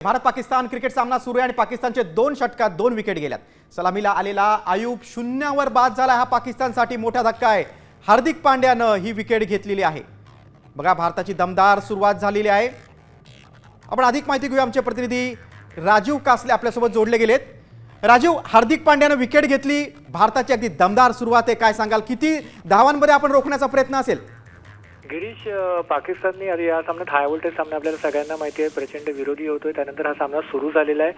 Bharat Pakistan cricket सामना सुरू आहे आणि पाकिस्तानचे 2 षटकात 2 विकेट गेल्यात। सलामीला आलेला आयुब शून्यावर बाद झाला। हा पाकिस्तानसाठी मोठा धक्का आहे। हार्दिक पांड्यानं ही विकेट घेतलेली आहे। बघा भारताची दमदार सुरुवात झालेली आहे। आपण अधिक माहिती घेऊया। आमचे प्रतिनिधी राजीव कासले आपल्या सोबत जोडले गेलेत। राजीव, हार्दिक पांड्यानं विकेट घेतली, भारताची अगदी दमदार सुरुवात आहे, काय सांगाल? किती धावांमध्ये आपण रोखण्याचा प्रयत्न असेल? गिरीश, पाकिस्तानने आधी या सामन्यात हाय व्होल्टेज सामना आपल्याला सगळ्यांना माहिती आहे, प्रचंड विरोधी होतोय। त्यानंतर हा सामना सुरू झालेला आहे।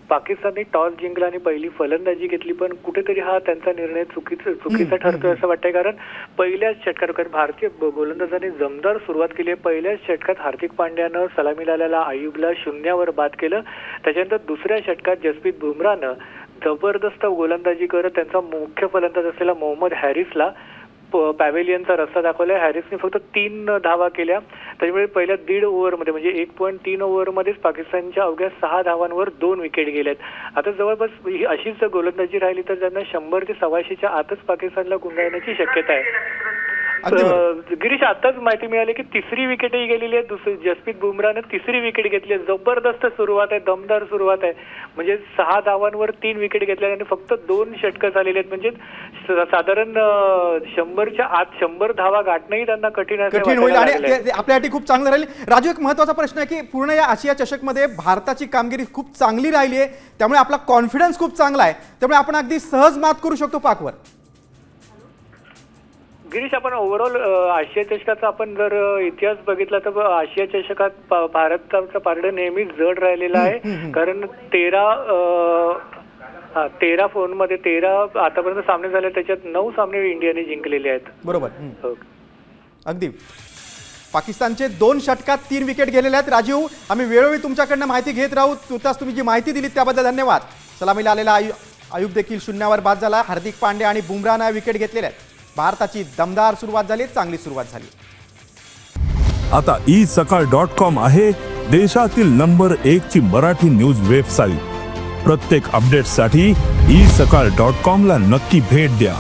पाकिस्तानने टॉस जिंकला आणि पहिली फलंदाजी घेतली, पण कुठेतरी हा त्यांचा निर्णय चुकीचा ठरतोय असं वाटतंय। कारण पहिल्याच षटकात भारतीय गोलंदाजांनी दमदार सुरुवात केली आहे। पहिल्याच षटकात हार्दिक पांड्यानं सलामीला आलेला आयुबला शून्यावर बाद केलं। त्याच्यानंतर दुसऱ्या षटकात जसप्रीत बुमराहनं जबरदस्त गोलंदाजी करत त्यांचा मुख्य फलंदाज असलेला मोहम्मद हॅरिसला पॅव्हेलियनचा रस्ता दाखवला। हॅरिसने फक्त 3 धावा केल्या। त्यामुळे पहिल्या 1.5 ओव्हरमध्ये म्हणजे 1.3 ओव्हरमध्येच पाकिस्तानच्या अवघ्या 6 धावांवर 2 विकेट गेल्यात। आता जवळपास ही अशीच गोलंदाजी राहिली तर त्यांना 100 ते 125च्या आतच पाकिस्तानला गुंडाळण्याची शक्यता आहे। गिरीश, आताच माहिती मिळाली की 3री विकेटही गेलेली आहे। जसप्रीत बुमराहनं 3री विकेट घेतली। जबरदस्त सुरुवात आहे, दमदार सुरुवात आहे। म्हणजे 6 धावांवर 3 विकेट घेतल्या आणि फक्त 2 षटकं झालेली आहेत। म्हणजे साधारण 100च्या आत 100 धावा गाठणंही त्यांना कठीण होईल आणि आपल्यासाठी खूप चांगलं राहील। राजू, एक महत्त्वाचा प्रश्न आहे की पूर्ण या आशिया चषकमध्ये भारताची कामगिरी खूप चांगली राहिली आहे, त्यामुळे आपला कॉन्फिडन्स खूप चांगला आहे, त्यामुळे आपण अगदी सहज मात करू शकतो पाकवर। गिरीश, आपण ओव्हरऑल आशिया चषकाचा आपण जर इतिहास बघितला तर आशिया चषकात भारताचा पारडं नेहमीच जड राहिलेला आहे। कारण 13 फोनमध्ये 13 आतापर्यंत सामने झाले, त्याच्यात 9 सामने इंडियाने जिंकलेले आहेत। बरोबर, अगदी। पाकिस्तानचे 2 षटकात 3 विकेट गेलेले आहेत। राजीव, आम्ही वेळोवेळी तुमच्याकडनं माहिती घेत राहू। तुर्तास तुम्ही जी माहिती दिली त्याबद्दल धन्यवाद। सलामीला आलेला आयुब देखील शून्यावर बाद झाला। हार्दिक पांड्या आणि बुमराहनं विकेट घेतलेल्या आहेत। भारताची दमदार सुरुवात झाली, चांगली सुरुवात झाली। आता isakal.com आहे देशातील नंबर 1 ची मराठी न्यूज वेबसाईट। प्रत्येक अपडेटसाठी isakal.com ला नक्की भेट द्या।